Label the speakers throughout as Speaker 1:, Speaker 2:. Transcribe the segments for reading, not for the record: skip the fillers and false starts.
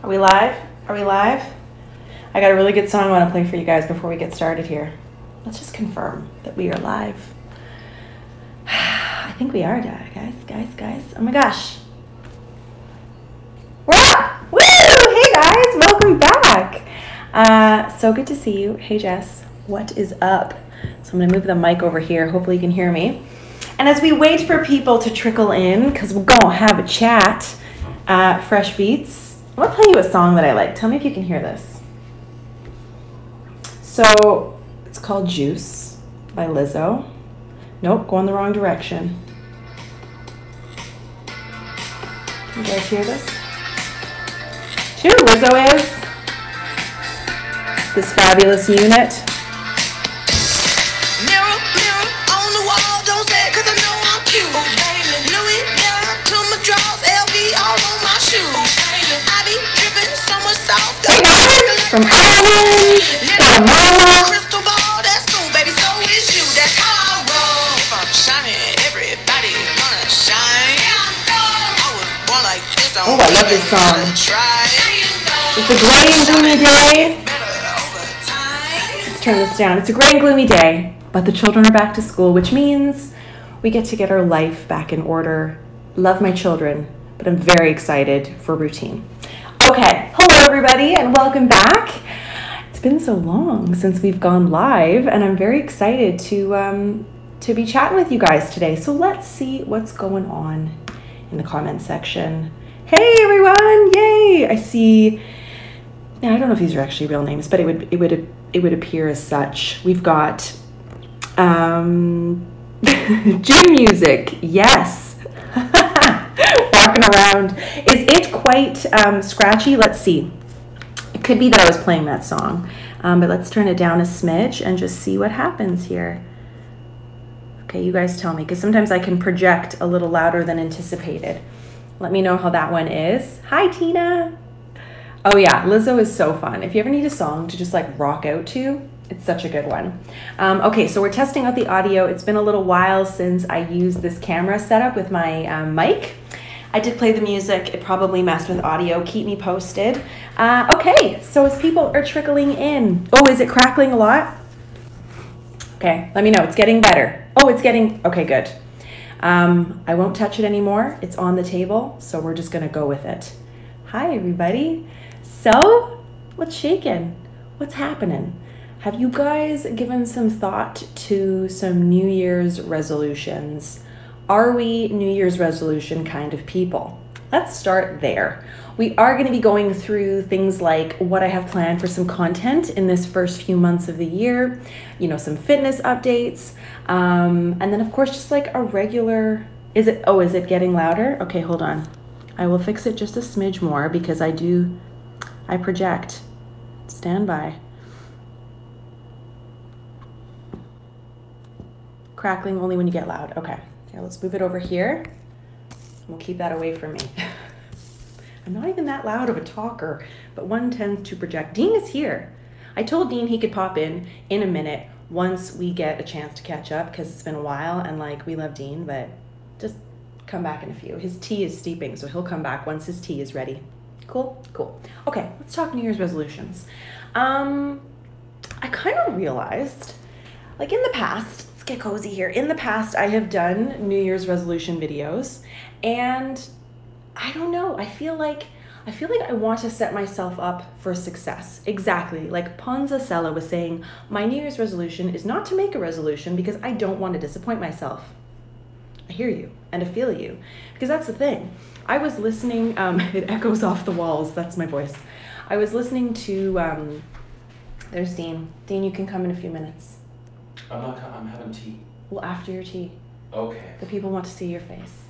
Speaker 1: Are we live? Are we live? I got a really good song I want to play for you guys before we get started here. Let's just confirm that we are live. I think we are, guys. Oh my gosh. We're up! Woo! Hey guys, welcome back. So good to see you. Hey Jess, what is up? So I'm going to move the mic over here. Hopefully you can hear me. And as we wait for people to trickle in, because we're going to have a chat, Fresh Beats, I'm going to play you a song that I like. Tell me if you can hear this. So it's called Juice by Lizzo. Nope, going the wrong direction. You guys hear this? Do you know who Lizzo is? This fabulous unit.
Speaker 2: Mirror, mirror on the wall, don't say it 'cause I know I'm cute. Louis down to my drawers, LV all on my shoes. I be dripping so much sauce.
Speaker 1: Hey guys, from Ireland, got a mama.
Speaker 2: Crystal ball, that's cool, baby, so is you. That's how I roll. If I'm shining, everybody gonna shine. I was born like this,
Speaker 1: Oh, I love this song.
Speaker 2: try.
Speaker 1: It's a gray and gloomy day. Let's turn this down. It's a gray and gloomy day, but the children are back to school, which means we get to get our life back in order. Love my children, but I'm very excited for routine. Okay, hello everybody and welcome back. It's been so long since we've gone live and I'm very excited to be chatting with you guys today. So let's see what's going on in the comment section. Hey everyone, yay! I see, now I don't know if these are actually real names, but it would appear as such. We've got gym music, yes. Walking around. Is it quite scratchy? Let's see. It could be that I was playing that song, but let's turn it down a smidge and just see what happens here. Okay, you guys tell me, because sometimes I can project a little louder than anticipated. Let me know how that one is. Hi, Tina. Oh yeah, Lizzo is so fun. If you ever need a song to just like rock out to, it's such a good one. Okay, so we're testing out the audio. It's been a little while since I used this camera setup with my mic. I did play the music. It probably messed with audio. Keep me posted. Okay, so as people are trickling in. Oh, is it crackling a lot? Okay, let me know. It's getting better. Oh, it's getting, okay, good. I won't touch it anymore. It's on the table, so we're just gonna go with it. Hi, everybody. So, what's shaking? What's happening? Have you guys given some thought to some New Year's resolutions? Are we New Year's resolution kind of people? Let's start there. We are going to be going through things like what I have planned for some content in this first few months of the year, you know, some fitness updates, and then of course just like a regular, is it getting louder? Okay, hold on. I will fix it just a smidge more because I project. Stand by. Crackling only when you get loud. Okay, here, let's move it over here. We'll keep that away from me. I'm not even that loud of a talker, but one tends to project. Dean is here. I told Dean he could pop in a minute once we get a chance to catch up because it's been a while and like we love Dean, but just come back in a few. His tea is steeping, so he'll come back once his tea is ready. Cool? Cool. Okay, let's talk New Year's resolutions. I kind of realized, like in the past, let's get cozy here. In the past, I have done New Year's resolution videos, and I don't know, I feel like I want to set myself up for success. Exactly, like Ponza Sella was saying, my New Year's resolution is not to make a resolution because I don't want to disappoint myself. I hear you and I feel you, because that's the thing. I was listening, it echoes off the walls, that's my voice. I was listening to, there's Dean. Dean, you can come in a few minutes.
Speaker 3: I'm having tea.
Speaker 1: Well, after your tea.
Speaker 3: Okay.
Speaker 1: The people want to see your face.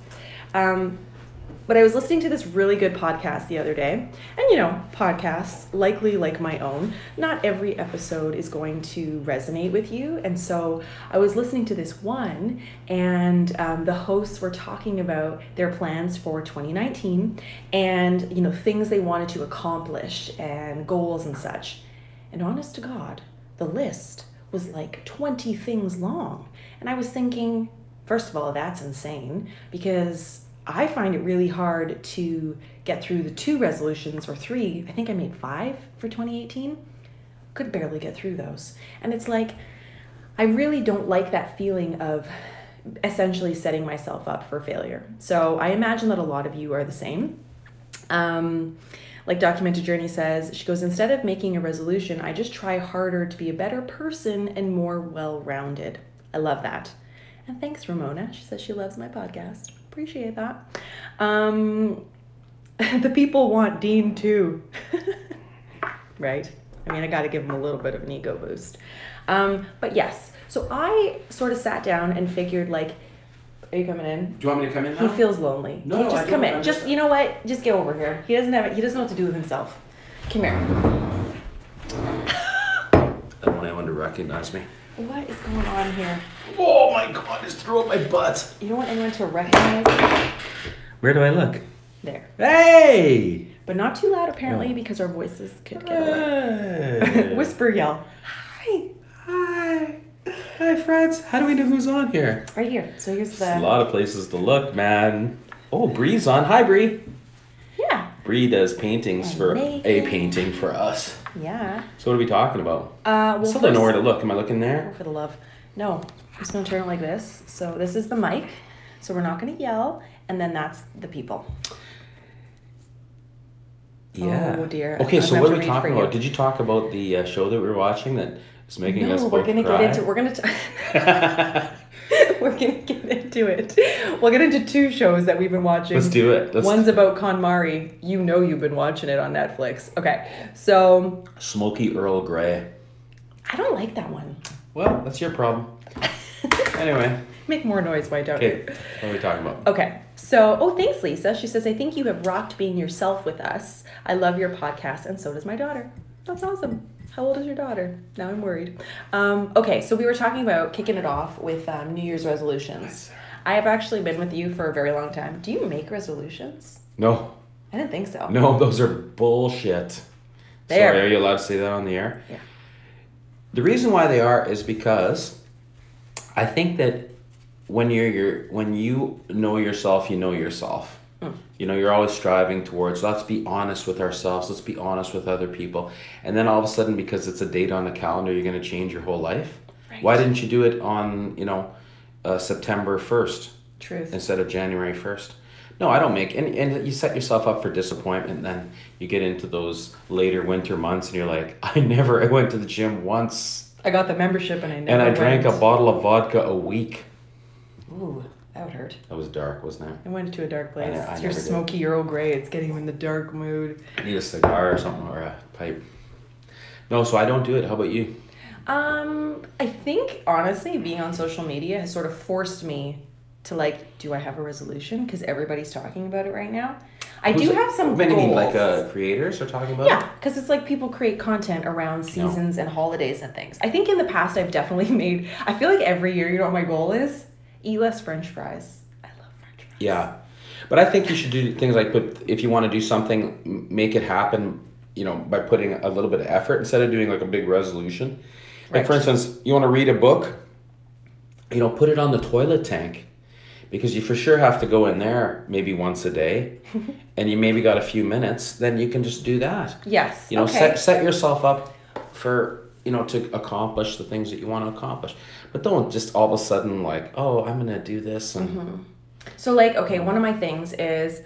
Speaker 1: But I was listening to this really good podcast the other day. And you know, podcasts, likely like my own, not every episode is going to resonate with you. And so I was listening to this one, and the hosts were talking about their plans for 2019 and, you know, things they wanted to accomplish and goals and such. And honest to God, the list was like 20 things long. And I was thinking, first of all, that's insane because I find it really hard to get through the 2 resolutions or 3. I think I made 5 for 2018. Could barely get through those. And it's like, I really don't like that feeling of essentially setting myself up for failure. So I imagine that a lot of you are the same. Like Documented Journey says, she goes, instead of making a resolution, I just try harder to be a better person and more well-rounded. I love that. And thanks, Ramona. She says she loves my podcast. Appreciate that. The people want Dean too. Right? I mean, I got to give him a little bit of an ego boost. But yes, so I sort of sat down and figured, like, are you coming in?
Speaker 3: Do you want me to come in now?
Speaker 1: He feels lonely.
Speaker 3: No,
Speaker 1: just come in. Just, you know what? Just get over here. He doesn't know what to do with himself. Come here.
Speaker 3: I don't want anyone to recognize me.
Speaker 1: What is going on here?
Speaker 3: Oh my God, just throw up my butt.
Speaker 1: You don't want anyone to recognize you?
Speaker 3: Where do I look?
Speaker 1: There.
Speaker 3: Hey!
Speaker 1: But not too loud, apparently, because our voices could get away. Whisper yell. Hi.
Speaker 3: Hi. Hi, friends. How do we know who's on here?
Speaker 1: Right here. So here's
Speaker 3: There's a lot of places to look, man. Oh, Bree's on. Hi, Bree.
Speaker 1: Yeah.
Speaker 3: Bree does paintings for a painting for us.
Speaker 1: Yeah.
Speaker 3: So what are we talking about?
Speaker 1: Well,
Speaker 3: Still don't know where to look. Am I looking there?
Speaker 1: Oh, for the love. No. I'm just going to turn it like this. So this is the mic. So we're not going to yell. And then that's the people.
Speaker 3: Yeah.
Speaker 1: Oh, dear.
Speaker 3: Okay,
Speaker 1: I'm
Speaker 3: so
Speaker 1: gonna
Speaker 3: what
Speaker 1: have
Speaker 3: are we
Speaker 1: to read for
Speaker 3: talking about?
Speaker 1: you.
Speaker 3: Did you talk about the show that we were watching that is making us both
Speaker 1: we're gonna
Speaker 3: cry?
Speaker 1: get into. We're gonna get into it. We'll get into 2 shows that we've been watching.
Speaker 3: Let's do it.
Speaker 1: One's about KonMari. You know you've been watching it on Netflix. Okay, so
Speaker 3: Smoky Earl Grey.
Speaker 1: I don't like that one.
Speaker 3: Well, that's your problem. Anyway.
Speaker 1: Make more noise, why don't
Speaker 3: Okay,
Speaker 1: you?
Speaker 3: what are we talking about?
Speaker 1: Okay, so, thanks, Lisa. She says, I think you have rocked being yourself with us. I love your podcast, and so does my daughter. That's awesome. How old is your daughter? Now I'm worried. Okay, so we were talking about kicking it off with New Year's resolutions. I have actually been with you for a very long time. Do you make resolutions?
Speaker 3: No.
Speaker 1: I didn't think so.
Speaker 3: No, those are bullshit.
Speaker 1: There.
Speaker 3: Sorry, are you allowed to say that on the air?
Speaker 1: Yeah.
Speaker 3: The reason why they are is because I think that when you know yourself, you know yourself. You know, you're always striving towards, let's be honest with ourselves, let's be honest with other people. And then all of a sudden, because it's a date on the calendar, you're going to change your whole life. Right. Why didn't you do it on, September 1st?
Speaker 1: Truth.
Speaker 3: Instead of January 1st? No, I don't make, and you set yourself up for disappointment, and then you get into those later winter months, and you're like, I went to the gym once.
Speaker 1: I got the membership and I never
Speaker 3: And I drank
Speaker 1: went.
Speaker 3: a bottle of vodka a week.
Speaker 1: Ooh, that would hurt.
Speaker 3: That was dark, wasn't it?
Speaker 1: I went to a dark place.
Speaker 3: I
Speaker 1: It's your
Speaker 3: never did.
Speaker 1: smoky Earl Grey. It's getting you in the dark mood.
Speaker 3: I need a cigar or something, or a pipe. No, so I don't do it. How about you?
Speaker 1: I think, honestly, being on social media has sort of forced me to, like, do I have a resolution? Because everybody's talking about it right now. I do have some
Speaker 3: What do you
Speaker 1: goals.
Speaker 3: mean, like creators are talking about?
Speaker 1: Yeah, because it's like people create content around seasons and holidays and things. I think in the past I've definitely made, I feel like every year, you know what my goal is? Eat less French fries. I love French fries.
Speaker 3: Yeah. But I think you should do things like if you want to do something, make it happen, by putting a little bit of effort instead of doing like a big resolution. Like for instance, you want to read a book, put it on the toilet tank. Because you for sure have to go in there maybe once a day, and you maybe got a few minutes, then you can just do that.
Speaker 1: Yes.
Speaker 3: Set yourself up for, to accomplish the things that you want to accomplish. But don't just all of a sudden like, oh, I'm going to do this. And
Speaker 1: So like, okay, one of my things is,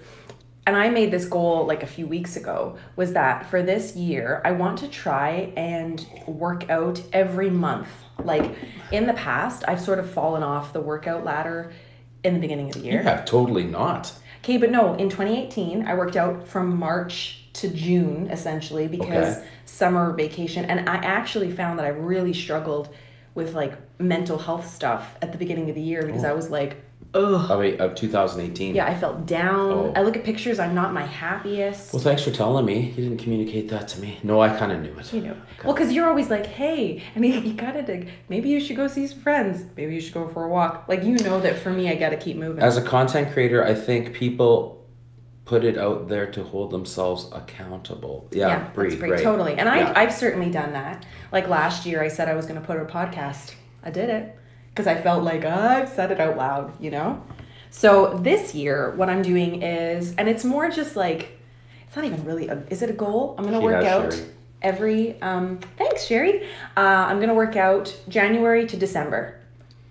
Speaker 1: and I made this goal like a few weeks ago, was that for this year, I want to try and work out every month. Like in the past, I've sort of fallen off the workout ladder in the beginning of the year.
Speaker 3: You have totally not.
Speaker 1: Okay, but no, in 2018, I worked out from March to June, essentially, because summer vacation. And I actually found that I really struggled with, like, mental health stuff at the beginning of the year because I was like, ugh.
Speaker 3: Of 2018?
Speaker 1: Yeah, I felt down.
Speaker 3: Oh.
Speaker 1: I look at pictures, I'm not my happiest.
Speaker 3: Well, thanks for telling me. You didn't communicate that to me. No, I kind of knew it.
Speaker 1: You know. Well, because you're always like, hey, and you gotta dig. Maybe you should go see some friends. Maybe you should go for a walk. Like, you know that for me, I gotta keep moving.
Speaker 3: As a content creator, I think people put it out there to hold themselves accountable. Yeah,
Speaker 1: that's great. Totally. And I've certainly done that. Like last year, I said I was going to put out a podcast. I did it because I felt like I've said it out loud, So this year, what I'm doing is, and it's more just like, it's not even really, is it a goal? I'm going to work out
Speaker 3: Sherry.
Speaker 1: every, thanks, Sherry. I'm going to work out January to December.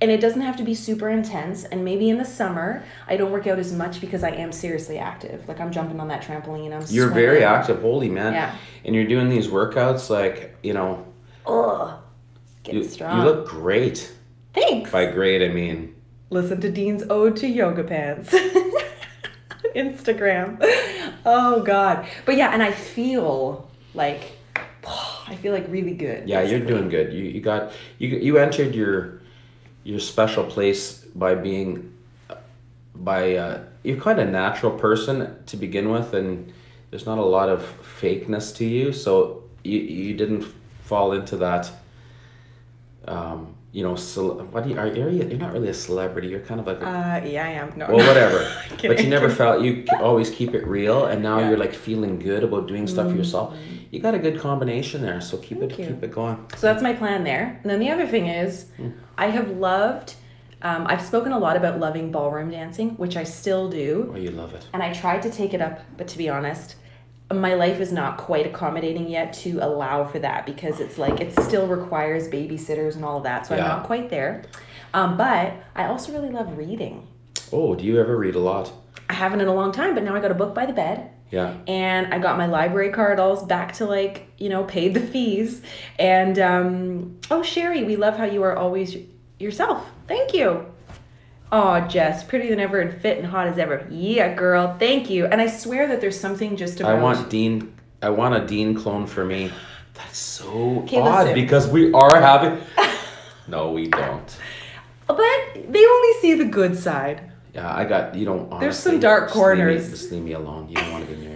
Speaker 1: And it doesn't have to be super intense. And maybe in the summer, I don't work out as much because I am seriously active. Like I'm jumping on that trampoline.
Speaker 3: You're very active. Holy man.
Speaker 1: Yeah.
Speaker 3: And you're doing these workouts like,
Speaker 1: Getting strong.
Speaker 3: You look great.
Speaker 1: Thanks.
Speaker 3: By great, I mean.
Speaker 1: Listen to Dean's Ode to Yoga Pants. Instagram. Oh, God. But yeah, and I feel like really good.
Speaker 3: Yeah,
Speaker 1: basically.
Speaker 3: you're doing good. You entered your special place by being you're kind of a natural person to begin with, and there's not a lot of fakeness to you, so you didn't fall into that you're not really a celebrity, you're kind of like
Speaker 1: yeah, I am. No.
Speaker 3: well, whatever.
Speaker 1: Kidding.
Speaker 3: But you never felt, you always keep it real, and now you're like feeling good about doing stuff for yourself. You got a good combination there, so keep it going.
Speaker 1: So that's my plan there. And then the other thing is, I have loved, I've spoken a lot about loving ballroom dancing, which I still do.
Speaker 3: Oh, you love it.
Speaker 1: And I tried to take it up, but to be honest, my life is not quite accommodating yet to allow for that, because it's like, it still requires babysitters and all of that. So I'm not quite there. But I also really love reading.
Speaker 3: Oh, do you ever read a lot?
Speaker 1: I haven't in a long time, but now I got a book by the bed.
Speaker 3: Yeah.
Speaker 1: And I got my library card all back to paid the fees. And, Sherry, we love how you are always yourself. Thank you. Oh, Jess, prettier than ever and fit and hot as ever. Yeah, girl, thank you. And I swear that there's something just about...
Speaker 3: I want a Dean clone for me. That's so odd,
Speaker 1: listen.
Speaker 3: because we are having... No, we don't.
Speaker 1: But they only see the good side.
Speaker 3: Yeah, you don't honestly...
Speaker 1: There's some dark corners.
Speaker 3: Just leave me alone. You don't want to be near me.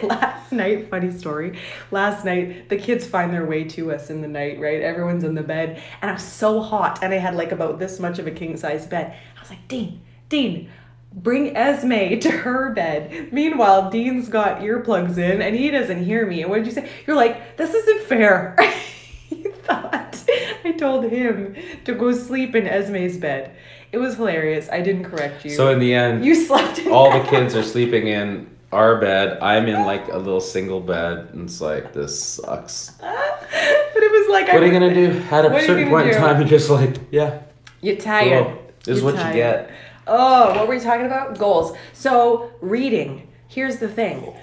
Speaker 1: Last night, funny story. Last night, the kids find their way to us in the night, right? Everyone's in the bed. And I'm so hot. And I had about this much of a king-size bed. I was like, Dean, bring Esme to her bed. Meanwhile, Dean's got earplugs in and he doesn't hear me. And what did you say? You're like, this isn't fair. You thought I told him to go sleep in Esme's bed. It was hilarious. I didn't correct you.
Speaker 3: So in the end,
Speaker 1: you slept in
Speaker 3: all the kids are sleeping in our bed. I'm in a little single bed, and it's like, this sucks.
Speaker 1: But it was like,
Speaker 3: what are you gonna do? At a certain point in time, you're just like, yeah.
Speaker 1: You're tired.
Speaker 3: Cool. This is what you get.
Speaker 1: Oh, what were we talking about? Goals. So reading. Here's the thing.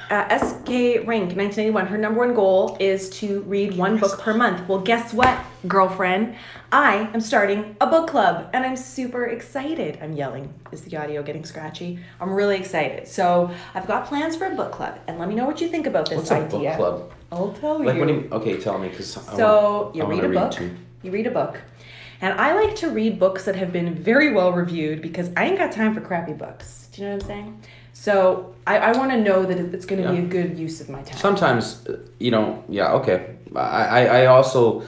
Speaker 1: S.K. Rink, 1981, her number one goal is to read one book per month. Well, guess what, girlfriend? I am starting a book club, and I'm super excited. I'm yelling. Is the audio getting scratchy? I'm really excited. So I've got plans for a book club, and let me know what you think about this
Speaker 3: What's
Speaker 1: idea.
Speaker 3: a book club?
Speaker 1: I'll tell you.
Speaker 3: Okay, tell me, because
Speaker 1: you read a book. You read a book. And I like to read books that have been very well reviewed, because I ain't got time for crappy books. Do you know what I'm saying? So I want to know that it's going to be a good use of my time.
Speaker 3: Sometimes, okay. I also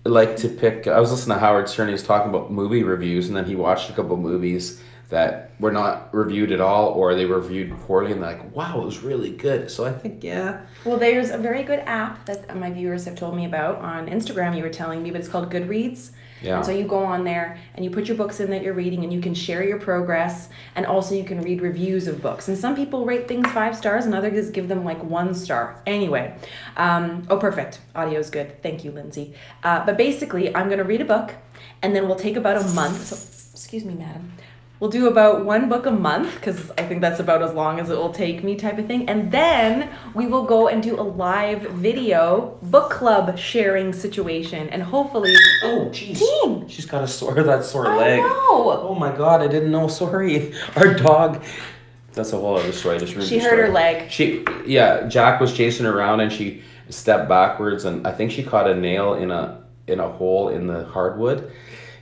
Speaker 3: like to pick... I was listening to Howard Stern. He was talking about movie reviews, and then he watched a couple of movies that were not reviewed at all, or they were reviewed poorly, and they're like, wow, it was really good. So I think,
Speaker 1: Well, there's a very good app that my viewers have told me about on Instagram, you were telling me, but it's called Goodreads.
Speaker 3: Yeah.
Speaker 1: And so you go on there and you put your books in that you're reading, and you can share your progress, and also you can read reviews of books. And some people rate things 5 stars and others give them 1 star. Anyway, perfect. Audio is good. Thank you, Lindsay. But basically, I'm going to read a book, and then we'll take about a month. So, excuse me, madam. We'll do about 1 book a month, because I think that's about as long as it will take me, type of thing. And then we will go and do a live video book club sharing situation. And hopefully...
Speaker 3: Oh, jeez.
Speaker 1: Dean!
Speaker 3: She's got sore leg.
Speaker 1: I know.
Speaker 3: Oh, my God. I didn't know. Sorry. Our dog... That's a whole other story. I just ruined
Speaker 1: She
Speaker 3: the
Speaker 1: hurt
Speaker 3: story.
Speaker 1: her leg.
Speaker 3: Jack was chasing her around, and she stepped backwards, and I think she caught a nail in a hole in the hardwood.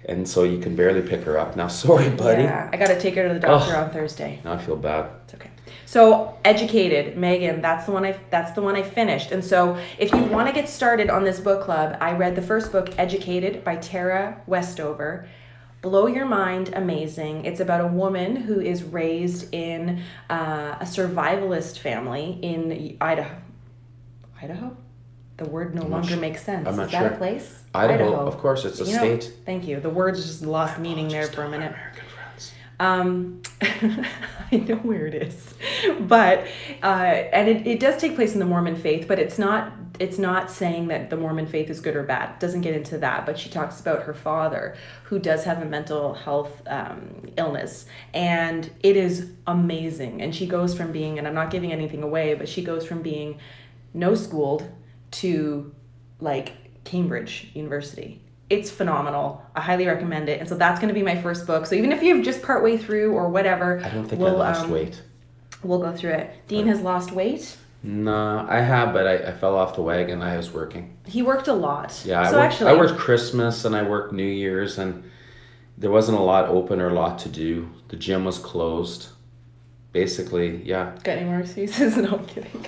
Speaker 3: And so you can barely pick her up now. Sorry, buddy.
Speaker 1: Yeah, I got to take her to the doctor on Thursday.
Speaker 3: Now I feel bad.
Speaker 1: It's okay. So, Educated, Megan, that's the one I finished. And so, if you want to get started on this book club, I read the first book, Educated, by Tara Westover. Blow your mind, amazing. It's about a woman who is raised in a survivalist family in Idaho. Idaho? The word no longer makes sense.
Speaker 3: I'm not
Speaker 1: Is that a place?
Speaker 3: Idaho, of course, it's a state.
Speaker 1: Thank you. The words just lost meaning there for a minute. I know where it is, but and it does take place in the Mormon faith, but it's not saying that the Mormon faith is good or bad. It doesn't get into that, but she talks about her father who does have a mental health illness, and it is amazing. And she goes from being, and I'm not giving anything away, but she goes from being no schooled to like Cambridge University. It's phenomenal. I highly recommend it. And so that's going to be my first book. So even if you've just part way through or whatever,
Speaker 3: I don't think I lost weight.
Speaker 1: We'll go through it. Dean has lost weight.
Speaker 3: No, I have, but I fell off the wagon. I was working.
Speaker 1: He worked a lot.
Speaker 3: Yeah,
Speaker 1: so
Speaker 3: I worked Christmas and I worked New Year's, and there wasn't a lot open or a lot to do. The gym was closed. Basically, yeah.
Speaker 1: Got any more excuses? No, I'm kidding.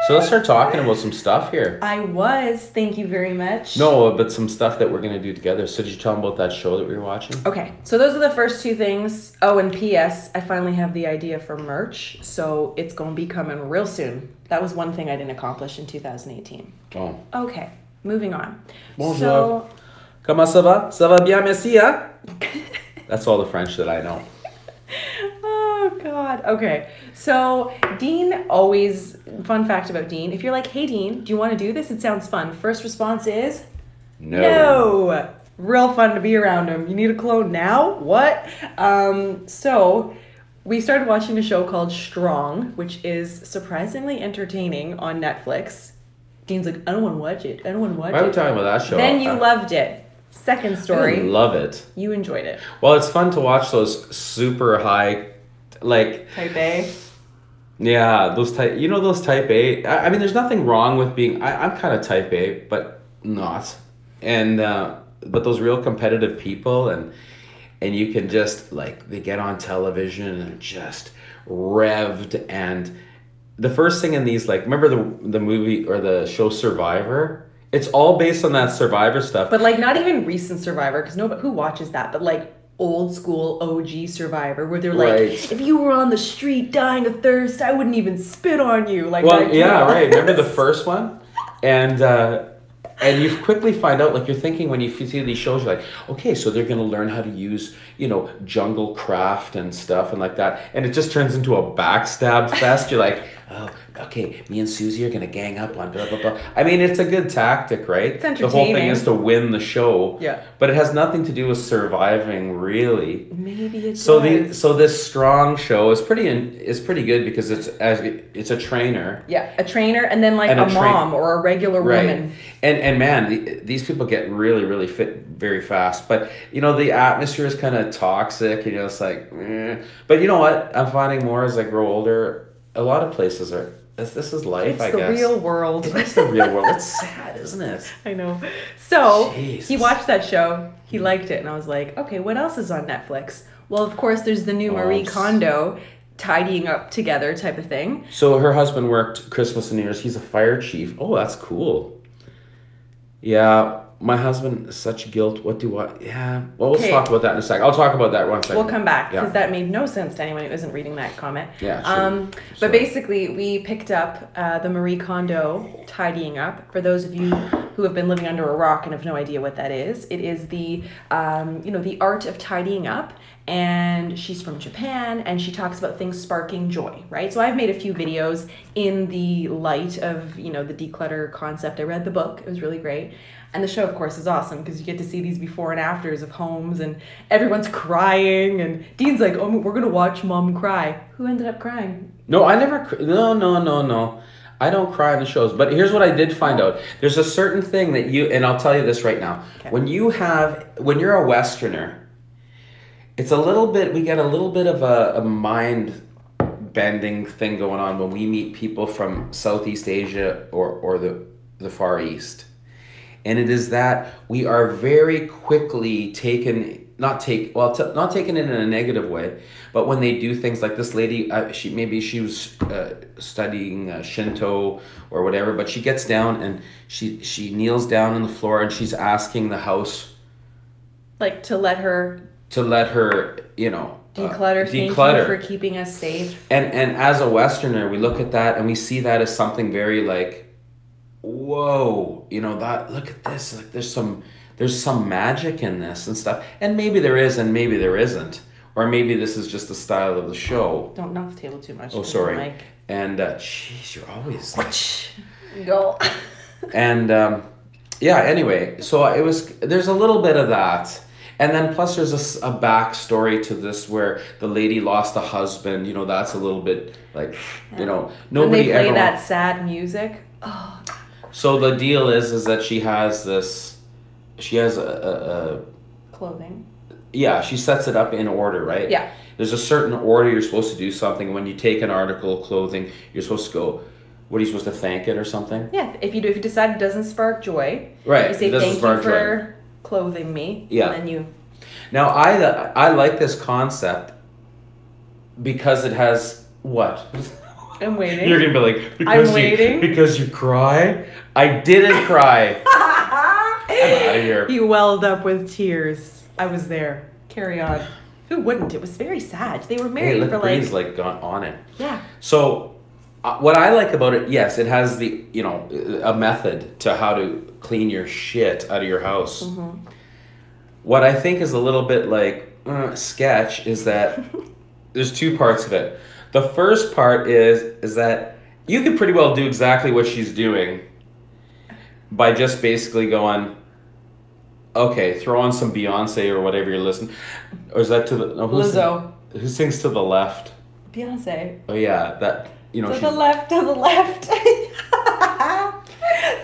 Speaker 3: So let's start talking about some stuff here.
Speaker 1: I was. Thank you very much.
Speaker 3: No, but some stuff that we're going to do together. So did you tell them about that show that we were watching?
Speaker 1: Okay, so those are the first two things. Oh, and P.S. I finally have the idea for merch, so it's going to be coming real soon. That was one thing I didn't accomplish in 2018.
Speaker 3: Oh.
Speaker 1: Okay, moving on.
Speaker 3: Bonjour.
Speaker 1: So,
Speaker 3: Comment ça va? Ça va bien, merci, hein? That's all the French that I know.
Speaker 1: oh, God. Okay, so Dean always, fun fact about Dean, if you're like, hey, Dean, do you want to do this? It sounds fun. First response is, no. Real fun to be around him. You need a clone now? What? So we started watching a show called Strong, which is surprisingly entertaining on Netflix. Dean's like, I don't want to watch it. I don't want to watch
Speaker 3: Why are we
Speaker 1: it.
Speaker 3: talking about that show?
Speaker 1: Then you loved it. Second story.
Speaker 3: I love it.
Speaker 1: You enjoyed it.
Speaker 3: Well, it's fun to watch those super high, like...
Speaker 1: Type A.
Speaker 3: Yeah, those type... You know those type A... I mean, there's nothing wrong with being... I'm kind of type A, but not. And... but those real competitive people, and you can just, like, they get on television and just revved, and the first thing in these, like, remember the movie or the show Survivor? It's all based on that Survivor stuff.
Speaker 1: But, like, not even recent Survivor, because nobody who watches that, but, like, old school OG Survivor, where they're like,
Speaker 3: right.
Speaker 1: If you were on the street dying of thirst, I wouldn't even spit on you. Like,
Speaker 3: well, yeah, right. Remember the first one? And you quickly find out, like, you're thinking when you see these shows, you're like, okay, so they're going to learn how to use, jungle craft and stuff and like that. And it just turns into a backstab fest. You're like, oh, okay, me and Susie are going to gang up on blah, blah, blah. I mean, it's a good tactic, right?
Speaker 1: It's entertaining.
Speaker 3: The whole thing is to win the show.
Speaker 1: Yeah.
Speaker 3: But it has nothing to do with surviving, really.
Speaker 1: Maybe it
Speaker 3: So
Speaker 1: does.
Speaker 3: so this Strong show is pretty good because it's a trainer.
Speaker 1: Yeah, a trainer and then, like,
Speaker 3: And
Speaker 1: a mom or a regular woman.
Speaker 3: And man, these people get really, really fit very fast. But, the atmosphere is kind of toxic. It's like, But you know what? I'm finding more as I grow older, a lot of places are, this is life, I guess.
Speaker 1: It's the real world.
Speaker 3: It's the real world. It's sad, isn't it?
Speaker 1: I know. So,
Speaker 3: Jesus.
Speaker 1: he watched that show. He liked it. And I was like, okay, what else is on Netflix? Well, of course, there's the new Marie Kondo tidying up together type of thing.
Speaker 3: So her husband worked Christmas and New Year's. He's a fire chief. Oh, that's cool. Yeah, my husband is such guilt. What do I... Yeah. Well, let's talk about that in a second. I'll talk about that one second.
Speaker 1: We'll come back because that made no sense to anyone who isn't reading that comment.
Speaker 3: Yeah, sure.
Speaker 1: But basically, we picked up the Marie Kondo tidying up. For those of you who have been living under a rock and have no idea what that is, it is the the art of tidying up. And she's from Japan, and she talks about things sparking joy, right? So I've made a few videos in the light of, the declutter concept. I read the book. It was really great. And the show, of course, is awesome because you get to see these before and afters of homes, and everyone's crying. And Dean's like, oh, we're going to watch Mom cry. Who ended up crying?
Speaker 3: No, I never... No. I don't cry in the shows. But here's what I did find out. There's a certain thing that and I'll tell you this right now. Okay. When you're a Westerner... It's we get a little bit of a mind bending thing going on when we meet people from Southeast Asia or the Far East. And it is that we are very quickly not taken in a negative way, but when they do things like this lady, she was studying Shinto or whatever, but she gets down and she kneels down on the floor and she's asking the house,
Speaker 1: like, to let her declutter. Thank you for keeping us safe.
Speaker 3: And as a Westerner, we look at that and we see that as something very like, whoa, that, look at this, like there's some there's some magic in this and stuff. And maybe there is and maybe there isn't. Or maybe this is just the style of the show.
Speaker 1: Don't knock the table too much.
Speaker 3: Oh, sorry. And, jeez, you're always...
Speaker 1: Go.
Speaker 3: And, anyway, so there's a little bit of that. And then plus there's a backstory to this where the lady lost a husband. You know, that's a little bit like, you know, nobody
Speaker 1: when they play
Speaker 3: ever...
Speaker 1: that sad music. Oh.
Speaker 3: So the deal is that she has a
Speaker 1: clothing.
Speaker 3: Yeah, she sets it up in order, right?
Speaker 1: Yeah.
Speaker 3: There's a certain order you're supposed to do something. When you take an article of clothing, you're supposed to go, what are you supposed to thank it or something?
Speaker 1: Yeah, if you decide it doesn't spark joy,
Speaker 3: right?
Speaker 1: You say thank you for clothing me.
Speaker 3: Yeah.
Speaker 1: And then you...
Speaker 3: Now, I like this concept because it has what?
Speaker 1: I'm waiting.
Speaker 3: You're going to be like, because you cry? I didn't cry. I'm out of here.
Speaker 1: You welled up with tears. I was there. Carry on. Who wouldn't? It was very sad. They were married for like...
Speaker 3: Breeze got on it.
Speaker 1: Yeah.
Speaker 3: So, what I like about it, yes, it has the, a method to how to clean your shit out of your house. Mm-hmm. What I think is a little bit like sketch is that there's two parts of it. The first part is that you could pretty well do exactly what she's doing by just basically going, okay, throw on some Beyonce or whatever you're listening. Or is that to the... No,
Speaker 1: Lizzo.
Speaker 3: Who sings to the left?
Speaker 1: Beyonce.
Speaker 3: Oh, yeah, that...
Speaker 1: To the left.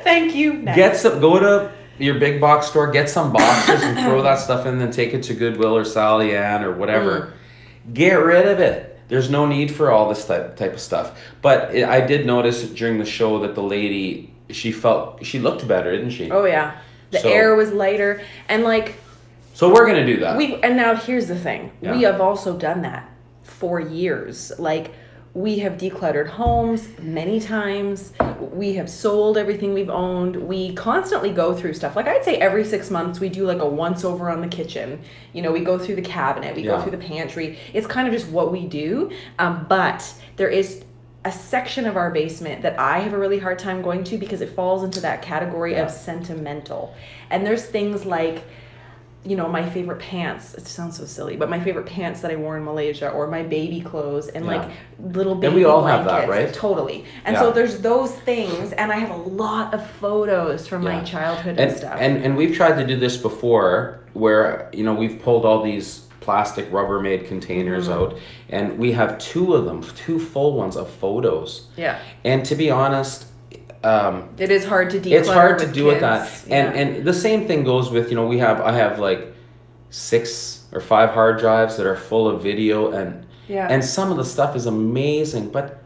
Speaker 1: Thank you. Next.
Speaker 3: Go to your big box store, get some boxers and throw that stuff in, then take it to Goodwill or Sally Ann or whatever. Get rid of it. There's no need for all this type of stuff. But I did notice during the show that the lady, she looked better, didn't she?
Speaker 1: Oh yeah, the air was lighter and like.
Speaker 3: So we're gonna do that.
Speaker 1: And now here's the thing:
Speaker 3: yeah.
Speaker 1: We have also done that for years. Like. We have decluttered homes many times. We have sold everything we've owned. We constantly go through stuff. Like I'd say every 6 months we do like a once over on the kitchen. We go through the cabinet. We go through the pantry. It's kind of just what we do. But there is a section of our basement that I have a really hard time going to because it falls into that category of sentimental. And there's things like... my favorite pants, it sounds so silly, but my favorite pants that I wore in Malaysia or my baby clothes and like little baby
Speaker 3: and we all
Speaker 1: blankets.
Speaker 3: have that, right?
Speaker 1: Totally. And so there's those things and I have a lot of photos from my childhood and stuff.
Speaker 3: And we've tried to do this before where, we've pulled all these plastic Rubbermaid containers out and we have two full ones of photos.
Speaker 1: Yeah.
Speaker 3: And to be honest,
Speaker 1: it is hard to declutter.
Speaker 3: It's hard to do
Speaker 1: kids.
Speaker 3: with that, and the same thing goes with I have like 6 or 5 hard drives that are full of video, and some of the stuff is amazing, but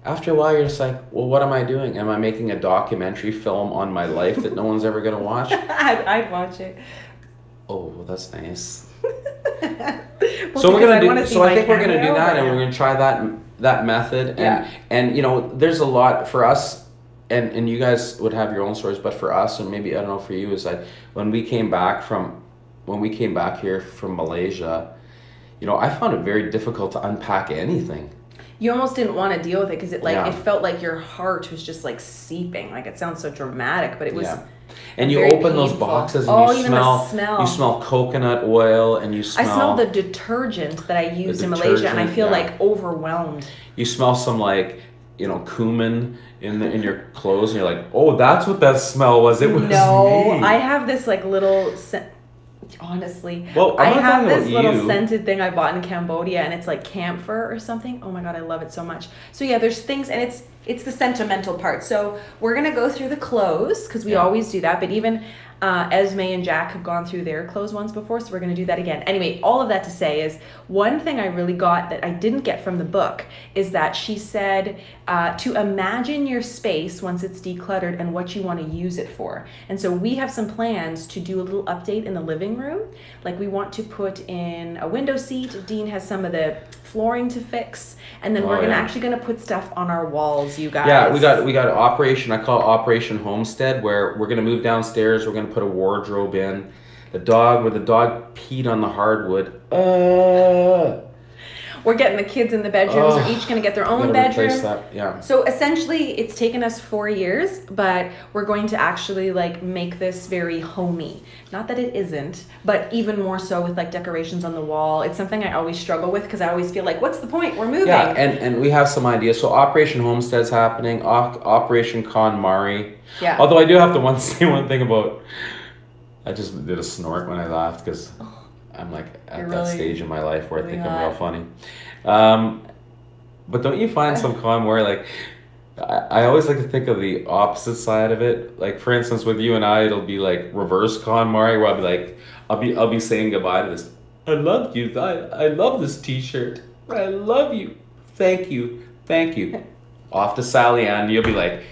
Speaker 3: after a while you're just like, well, what am I doing? Am I making a documentary film on my life that no one's ever gonna watch?
Speaker 1: I'd watch it.
Speaker 3: Oh, well, that's nice.
Speaker 1: Well,
Speaker 3: so we're gonna do.
Speaker 1: So
Speaker 3: I think we're gonna do that, and we're gonna try that method, and there's a lot for us. And you guys would have your own stories, but for us, and maybe I don't know for you, is like when we came back here from Malaysia, I found it very difficult to unpack anything.
Speaker 1: You almost didn't want to deal with it because it felt like your heart was just like seeping. Like it sounds so dramatic, but it was. Yeah.
Speaker 3: And you open those boxes and you smell coconut oil and you smell.
Speaker 1: I smell the detergent that I use in Malaysia, and I feel like overwhelmed.
Speaker 3: You smell some like cumin in your clothes, and you're like, oh, that's what that smell was. It was me.
Speaker 1: I have this like little honestly, I have this little scented thing I bought in Cambodia, and it's like camphor or something. Oh my god, I love it so much. So yeah, there's things, and it's the sentimental part. So we're gonna go through the clothes because we always do that, but even Esme and Jack have gone through their clothes once before, so we're going to do that again. Anyway, all of that to say is one thing I really got that I didn't get from the book is that she said to imagine your space once it's decluttered and what you want to use it for. And so we have some plans to do a little update in the living room. Like we want to put in a window seat. Dean has some of the flooring to fix, and then we're actually going to put stuff on our walls, you guys.
Speaker 3: Yeah, we got Operation, I call it Operation Homestead, where we're going to move downstairs, we're going to put a wardrobe in. The dog peed on the hardwood. We're
Speaker 1: We're getting the kids in the bedrooms. They're each going to get their own bedroom.
Speaker 3: Yeah.
Speaker 1: So essentially, it's taken us 4 years, but we're going to actually like make this very homey. Not that it isn't, but even more so with like decorations on the wall. It's something I always struggle with because I always feel like, what's the point? We're moving.
Speaker 3: Yeah, and we have some ideas. So Operation Homestead's happening. Operation KonMari.
Speaker 1: Yeah.
Speaker 3: Although I do have to say one thing about. I just did a snort when I laughed because I'm like at that stage in my life where I think I'm real funny. But don't you find some KonMari like? I always like to think of the opposite side of it. Like for instance, with you and I, it'll be like reverse KonMari, where I'll be like, I'll be saying goodbye to this. I love you. I love this T-shirt. I love you. Thank you. Thank you. Off to Sally Ann. You'll be like,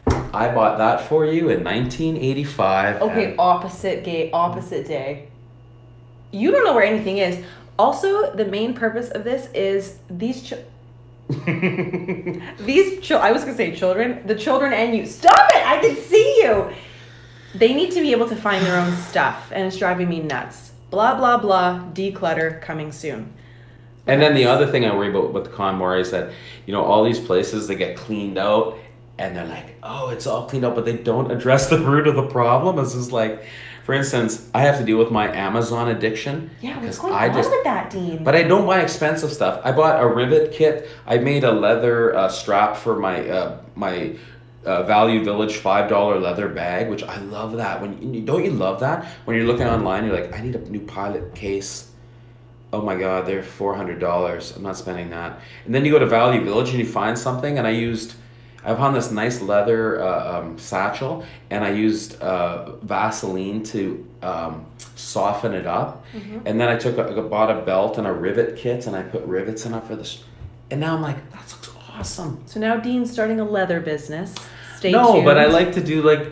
Speaker 3: I bought that for you in 1985.
Speaker 1: Okay, opposite day. You don't know where anything is. Also, the main purpose of this is I was gonna say children, the children and you. Stop it! I can see you. They need to be able to find their own stuff, and it's driving me nuts. Blah blah blah. Declutter coming soon.
Speaker 3: And then the other thing I worry about with the KonMari is that all these places, they get cleaned out, and they're like, oh, it's all cleaned up, but they don't address the root of the problem. It's just like, for instance, I have to deal with my Amazon addiction.
Speaker 1: Yeah, what's going on with that, Dean?
Speaker 3: But I don't buy expensive stuff. I bought a rivet kit. I made a leather strap for my Value Village $5 leather bag, which I love that. Don't you love that? When you're looking online, you're like, I need a new Pilot case. Oh my God, they're $400. I'm not spending that. And then you go to Value Village and you find something, and I found this nice leather satchel, and I used Vaseline to soften it up. Mm-hmm. And then I bought a belt and a rivet kit, and I put rivets in it for this. And now I'm like, that looks awesome.
Speaker 1: So now Dean's starting a leather business. Stay tuned.
Speaker 3: But I like to do I like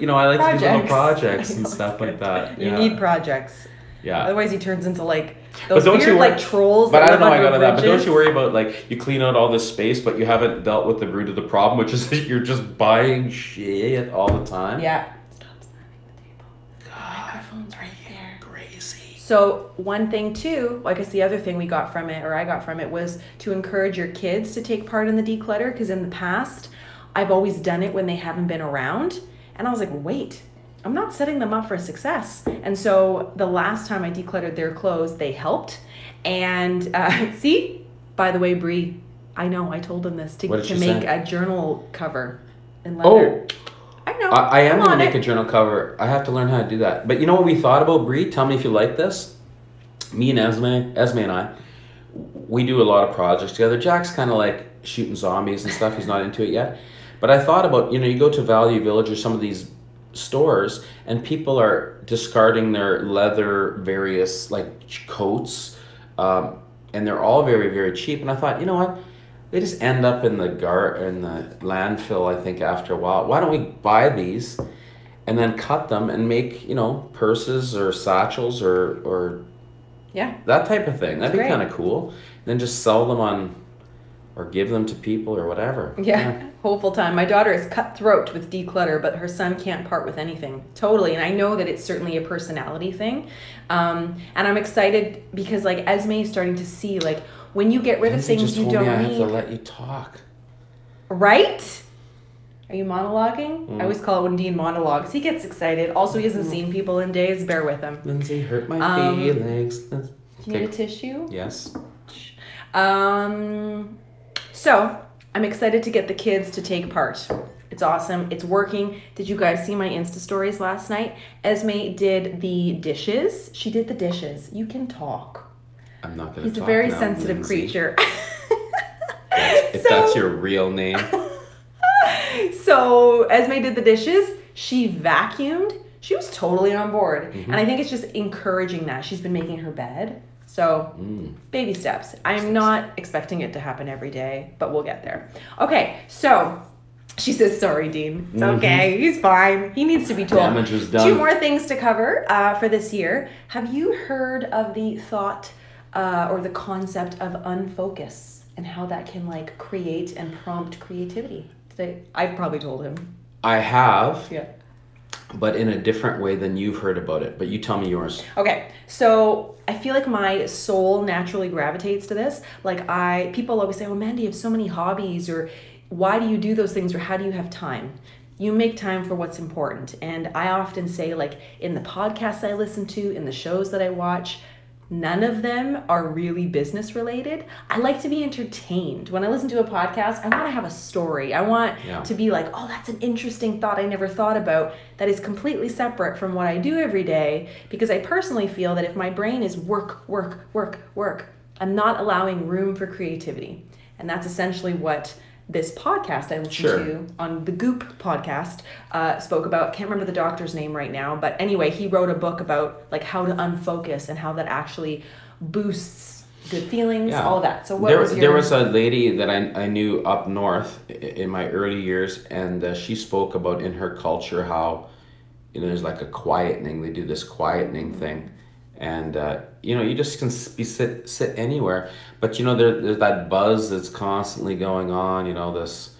Speaker 3: to do little projects and stuff like that.
Speaker 1: You need projects.
Speaker 3: Yeah.
Speaker 1: Otherwise, he turns into like those weird trolls.
Speaker 3: But I don't know. I got that. But don't you worry about you clean out all this space, but you haven't dealt with the root of the problem, which is that you're just buying shit all the time.
Speaker 1: Yeah. Stop slamming the table. God, the microphone's right there.
Speaker 3: Crazy.
Speaker 1: So one thing too, I guess the other thing I got from it, was to encourage your kids to take part in the declutter, because in the past, I've always done it when they haven't been around, and I was like, wait. I'm not setting them up for success. And so the last time I decluttered their clothes, they helped. And see, by the way, Bree, I know I told them this to make a journal cover in leather.
Speaker 3: Oh,
Speaker 1: I know.
Speaker 3: I am going to make a journal cover. I have to learn how to do that. But you know what we thought about, Bree? Tell me if you like this. Me and Esme and I, we do a lot of projects together. Jack's kind of like shooting zombies and stuff. He's not into it yet. But I thought about, you go to Value Village or some of these stores, and people are discarding their leather various coats, and they're all very, very cheap. And I thought, you know what, they just end up in the landfill, I think, after a while. Why don't we buy these and then cut them and make purses or satchels or that type of thing? That'd be kind of cool. And then just sell them or give them to people or whatever.
Speaker 1: Yeah. Hopeful time. My daughter is cutthroat with declutter, but her son can't part with anything. Totally. And I know that it's certainly a personality thing. And I'm excited because Esme is starting to see when you get rid of things you don't need.
Speaker 3: I have to let you talk.
Speaker 1: Right? Are you monologuing? I always call it when Dean monologues. He gets excited. Also, he hasn't seen people in days. Bear with him.
Speaker 3: Lindsay hurt my feelings.
Speaker 1: Do you need a tissue?
Speaker 3: Yes.
Speaker 1: So, I'm excited to get the kids to take part. It's awesome. It's working. Did you guys see my Insta stories last night? Esme did the dishes. She did the dishes. You can talk.
Speaker 3: I'm not going to talk.
Speaker 1: He's a very
Speaker 3: now,
Speaker 1: sensitive
Speaker 3: Lindsay.
Speaker 1: creature.
Speaker 3: If that's your real name.
Speaker 1: So, Esme did the dishes. She vacuumed. She was totally on board. Mm-hmm. And I think it's just encouraging that. She's been making her bed. So, baby steps. I'm not expecting it to happen every day, but we'll get there. Okay, so she says, sorry, Dean. It's okay. He's fine. He needs to be told.
Speaker 3: Damage was done.
Speaker 1: 2 more things to cover for this year. Have you heard of the thought or the concept of unfocus and how that can create and prompt creativity? I've probably told him.
Speaker 3: I have.
Speaker 1: Yeah.
Speaker 3: but in a different way than you've heard about it. But you tell me yours.
Speaker 1: Okay, so I feel like my soul naturally gravitates to this. Like people always say, "Oh, Mandy, you have so many hobbies," or "Why do you do those things?" or "How do you have time?" You make time for what's important. And I often say, like, in the podcasts I listen to, in the shows that I watch, none of them are really business related. I like to be entertained. When I listen to a podcast, I want to have a story. I want to be like, oh, that's an interesting thought I never thought about, that is completely separate from what I do every day. Because I personally feel that if my brain is work, work, work, work, I'm not allowing room for creativity. And that's essentially what this podcast I listened to on the Goop podcast spoke about. Can't remember the doctor's name right now, but anyway, he wrote a book about like how to unfocus and how that actually boosts good feelings, all of that. So
Speaker 3: there was a lady that I knew up north in my early years, and she spoke about in her culture how, you know, there's like a quietening. They do this quietening thing. And, you know, you just can sit anywhere. But, you know, there's that buzz that's constantly going on, you know, this,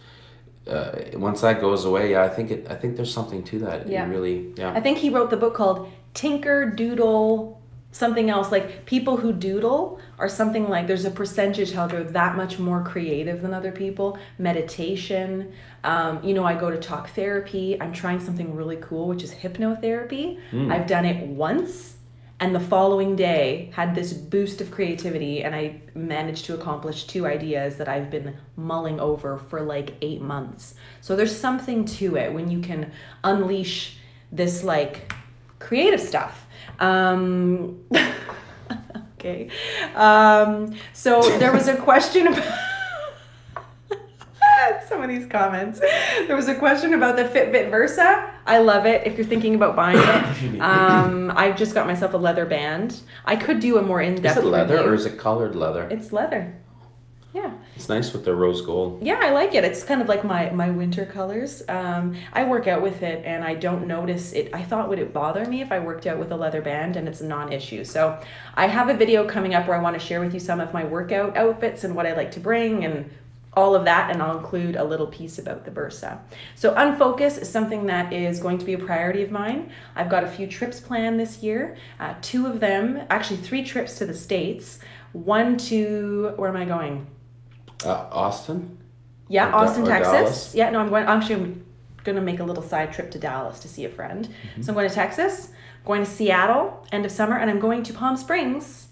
Speaker 3: once that goes away, I think there's something to that.
Speaker 1: Yeah.
Speaker 3: I
Speaker 1: think he wrote the book called Tinker, Doodle, something else. Like, people who doodle are something like, there's a percentage how they're that much more creative than other people. Meditation. You know, I go to talk therapy. I'm trying something really cool, which is hypnotherapy. I've done it once. And the following day had this boost of creativity, and I managed to accomplish 2 ideas that I've been mulling over for like 8 months. So there's something to it when you can unleash this like creative stuff. Okay. So there was a question about some of these comments. There was a question about the Fitbit Versa. I love it. If you're thinking about buying it, I've just got myself a leather band. I could do a more in-depth
Speaker 3: review. Is it leather
Speaker 1: review.
Speaker 3: or is it colored leather?
Speaker 1: It's leather. Yeah.
Speaker 3: It's nice with the rose gold.
Speaker 1: Yeah, I like it. It's kind of like my winter colors. I work out with it and I don't notice it. I thought would it bother me if I worked out with a leather band, and it's a non-issue. So I have a video coming up where I want to share with you some of my workout outfits and what I like to bring and all of that, and I'll include a little piece about the Versa. So unfocus is something that is going to be a priority of mine. I've got a few trips planned this year. 2 of them, actually 3 trips to the States. 1 to, where am I going?
Speaker 3: Austin?
Speaker 1: Yeah,
Speaker 3: Or
Speaker 1: Austin, Texas.
Speaker 3: Dallas?
Speaker 1: Yeah, no, I'm going to make a little side trip to Dallas to see a friend. So I'm going to Texas, going to Seattle, end of summer, and I'm going to Palm Springs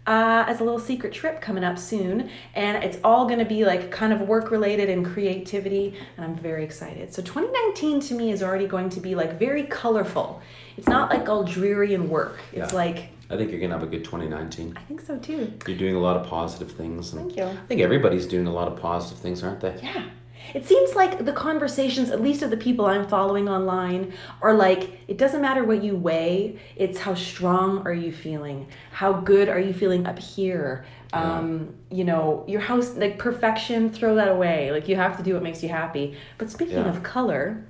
Speaker 1: as a little secret trip coming up soon. And it's all going to be like kind of work related and creativity, and I'm very excited. So 2019 to me is already going to be like very colorful. It's not like all dreary and work. It's like,
Speaker 3: I think you're going to have a good 2019.
Speaker 1: I think so too.
Speaker 3: You're doing a lot of positive things.
Speaker 1: Thank you.
Speaker 3: I think everybody's doing a lot of positive things, aren't they?
Speaker 1: Yeah. It seems like the conversations, at least of the people I'm following online, are like, it doesn't matter what you weigh, it's how strong are you feeling? How good are you feeling up here? You know, your house, like perfection, throw that away. Like, you have to do what makes you happy. But speaking of color,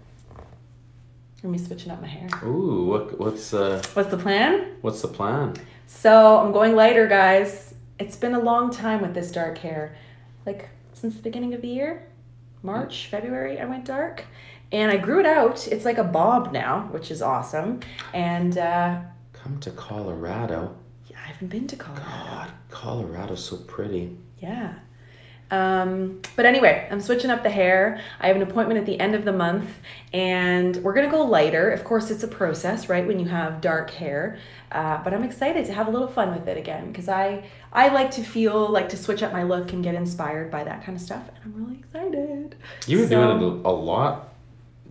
Speaker 1: let me switching up my hair.
Speaker 3: Ooh, what's
Speaker 1: the plan?
Speaker 3: What's the plan?
Speaker 1: So I'm going lighter, guys. It's been a long time with this dark hair. Like, since the beginning of the year. March, February, I went dark, and I grew it out. It's like a bob now, which is awesome. And
Speaker 3: come to Colorado.
Speaker 1: Yeah, I haven't been to Colorado.
Speaker 3: God, Colorado's so pretty.
Speaker 1: Yeah. But anyway, I'm switching up the hair. I have an appointment at the end of the month, and we're gonna go lighter. Of course, it's a process, right, when you have dark hair. But I'm excited to have a little fun with it again, because I like to feel like to switch up my look and get inspired by that kind of stuff, and I'm really excited.
Speaker 3: You were doing it a lot.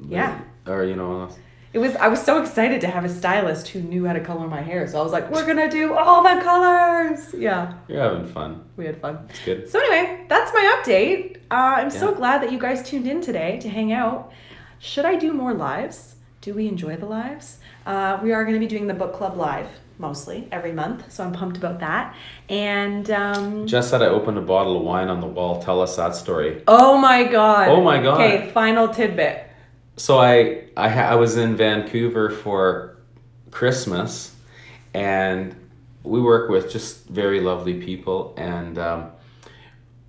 Speaker 1: Yeah.
Speaker 3: Or, you know.
Speaker 1: I was so excited to have a stylist who knew how to color my hair. So I was like, we're going to do all the colors. Yeah.
Speaker 3: You're having fun.
Speaker 1: We had fun.
Speaker 3: It's good.
Speaker 1: So anyway, that's my update. I'm so glad that you guys tuned in today to hang out. Should I do more lives? Do we enjoy the lives? We are going to be doing the book club live mostly every month. So I'm pumped about that. And
Speaker 3: Jess said I opened a bottle of wine on the wall. Tell us that story.
Speaker 1: Oh my God.
Speaker 3: Oh my God.
Speaker 1: Okay, final tidbit.
Speaker 3: So I was in Vancouver for Christmas, and we work with just very lovely people, and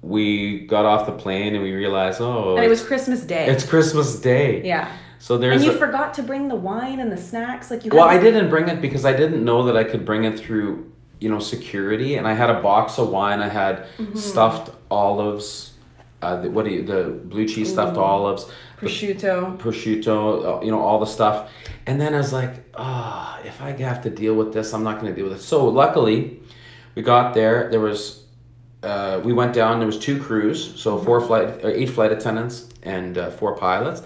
Speaker 3: we got off the plane and we realized,
Speaker 1: and it was Christmas Day.
Speaker 3: It's Christmas Day.
Speaker 1: Yeah.
Speaker 3: So there's.
Speaker 1: And you forgot to bring the wine and the snacks, like you.
Speaker 3: Well, I didn't bring it because I didn't know that I could bring it through, security. And I had a box of wine. I had stuffed olives. The blue cheese stuffed olives. Prosciutto, all the stuff. And then I was like, if I have to deal with this, I'm not going to deal with it. So luckily, we got there. There was, we went down. There was 2 crews, so 8 flight attendants and 4 pilots.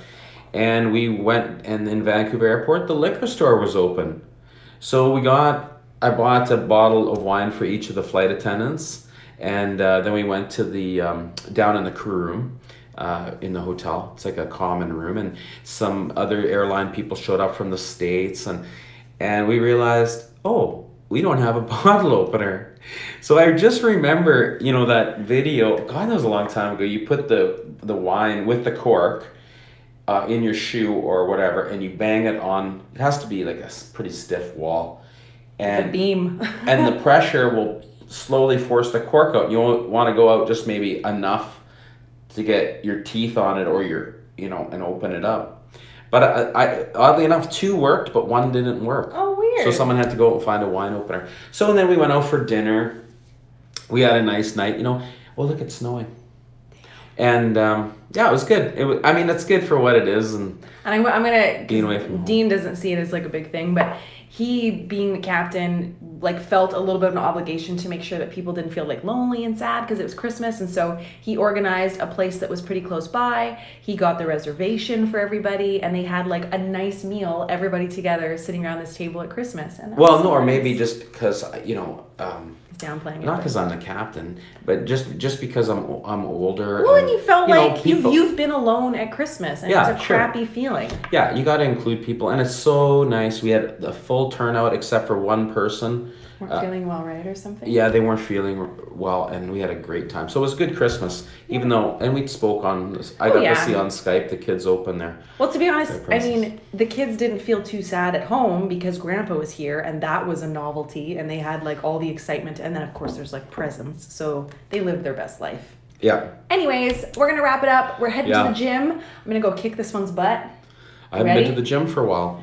Speaker 3: And we went, and in Vancouver Airport, the liquor store was open. So I bought a bottle of wine for each of the flight attendants. And then we went to the, down in the crew room in the hotel. It's like a common room. And some other airline people showed up from the States. And we realized, we don't have a bottle opener. So I just remember, that video. God, that was a long time ago. You put the wine with the cork in your shoe or whatever, and you bang it on. It has to be like a pretty stiff wall, and
Speaker 1: the beam,
Speaker 3: and the pressure will slowly force the cork out. You want to go out just maybe enough to get your teeth on it, or and open it up. But I oddly enough, 2 worked, but 1 didn't work.
Speaker 1: Oh, weird.
Speaker 3: So someone had to go find a wine opener. So then we went out for dinner. We had a nice night. Look, it's snowing. And it was good. It's good for what it is. And
Speaker 1: I'm gonna.
Speaker 3: Being away from home.
Speaker 1: Dean doesn't see it as like a big thing, but he, being the captain, like felt a little bit of an obligation to make sure that people didn't feel like lonely and sad because it was Christmas, and so he organized a place that was pretty close by. He got the reservation for everybody, and they had like a nice meal, everybody together sitting around this table at Christmas. And
Speaker 3: or maybe just because
Speaker 1: downplaying it.
Speaker 3: Not because I'm the captain, but just because I'm older.
Speaker 1: Well, and you felt like
Speaker 3: people,
Speaker 1: you've been alone at Christmas, and it's a crappy feeling.
Speaker 3: Yeah, you got to include people, and it's so nice. We had the full turnout except for one person.
Speaker 1: Weren't feeling well, right, or something?
Speaker 3: Yeah, they weren't feeling well, and we had a great time. So it was good Christmas, even though, and we spoke on this. I got to see on Skype the kids open their.
Speaker 1: Well, to be honest, the kids didn't feel too sad at home because Grandpa was here, and that was a novelty, and they had like all the excitement, and then of course there's like presents, so they lived their best life.
Speaker 3: Yeah.
Speaker 1: Anyways, we're gonna wrap it up. We're heading to the gym. I'm gonna go kick this one's butt.
Speaker 3: I haven't been to the gym for a while.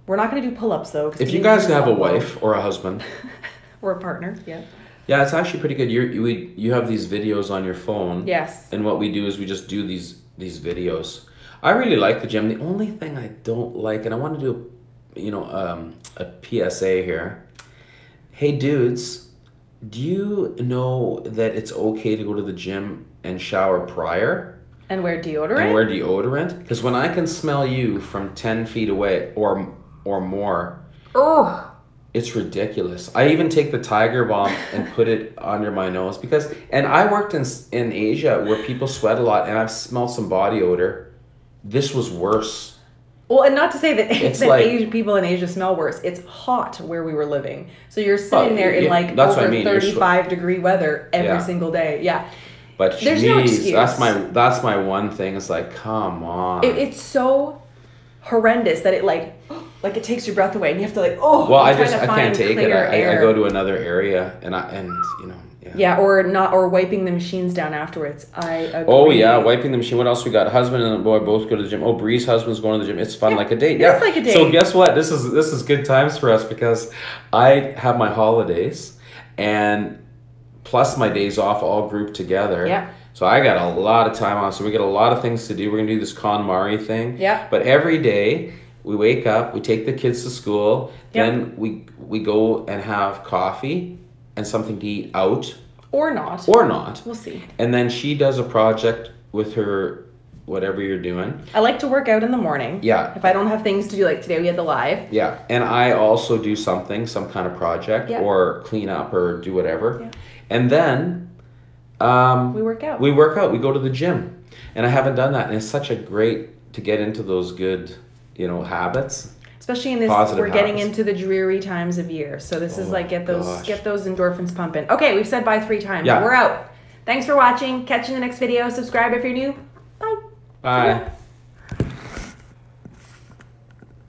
Speaker 1: We're not gonna do pull-ups though.
Speaker 3: If you guys have a wife or a husband.
Speaker 1: Or a partner, yeah.
Speaker 3: Yeah, it's actually pretty good. You have these videos on your phone.
Speaker 1: Yes.
Speaker 3: And what we do is we just do these videos. I really like the gym. The only thing I don't like, and I want to do, a PSA here. Hey, dudes, do you know that it's okay to go to the gym and shower prior?
Speaker 1: And wear deodorant?
Speaker 3: Because when I can smell you from 10 feet away or more.
Speaker 1: Oh.
Speaker 3: It's ridiculous. I even take the Tiger Balm and put it under my nose and I worked in Asia where people sweat a lot, and I've smelled some body odor. This was worse.
Speaker 1: Well, and not to say that people in Asia smell worse. It's hot where we were living, so you're sitting there in over 35-degree weather every single day. Yeah,
Speaker 3: but
Speaker 1: there's no excuse.
Speaker 3: That's my one thing. It's like, come on.
Speaker 1: It's so horrendous that it it takes your breath away, and you have to
Speaker 3: Well, I can't take it. I go to another area,
Speaker 1: or wiping the machines down afterwards. I agree.
Speaker 3: Oh yeah, wiping the machine. What else we got? Husband and boy both go to the gym. Oh, Bree's husband's going to the gym. It's fun like a date. Yeah,
Speaker 1: it's like a date.
Speaker 3: So guess what? This is good times for us because I have my holidays and plus my days off all grouped together.
Speaker 1: Yeah.
Speaker 3: So I got a lot of time off. So we got a lot of things to do. We're gonna do this KonMari thing.
Speaker 1: Yeah.
Speaker 3: But every day. We wake up, we take the kids to school, then we go and have coffee and something to eat out.
Speaker 1: Or not.
Speaker 3: We'll
Speaker 1: see.
Speaker 3: And then she does a project with her, whatever you're doing.
Speaker 1: I like to work out in the morning.
Speaker 3: Yeah.
Speaker 1: If I don't have things to do, like today we had the live.
Speaker 3: Yeah. And I also do some kind of project or clean up or do whatever. Yeah. And then
Speaker 1: we work out.
Speaker 3: We go to the gym. And I haven't done that. And it's such a great to get into those good habits.
Speaker 1: Especially in this, we're getting into the dreary times of year. So this is get those endorphins pumping. Okay, we've said bye 3 times. Yeah. We're out. Thanks for watching. Catch you in the next video. Subscribe if you're new. Bye.
Speaker 3: Bye.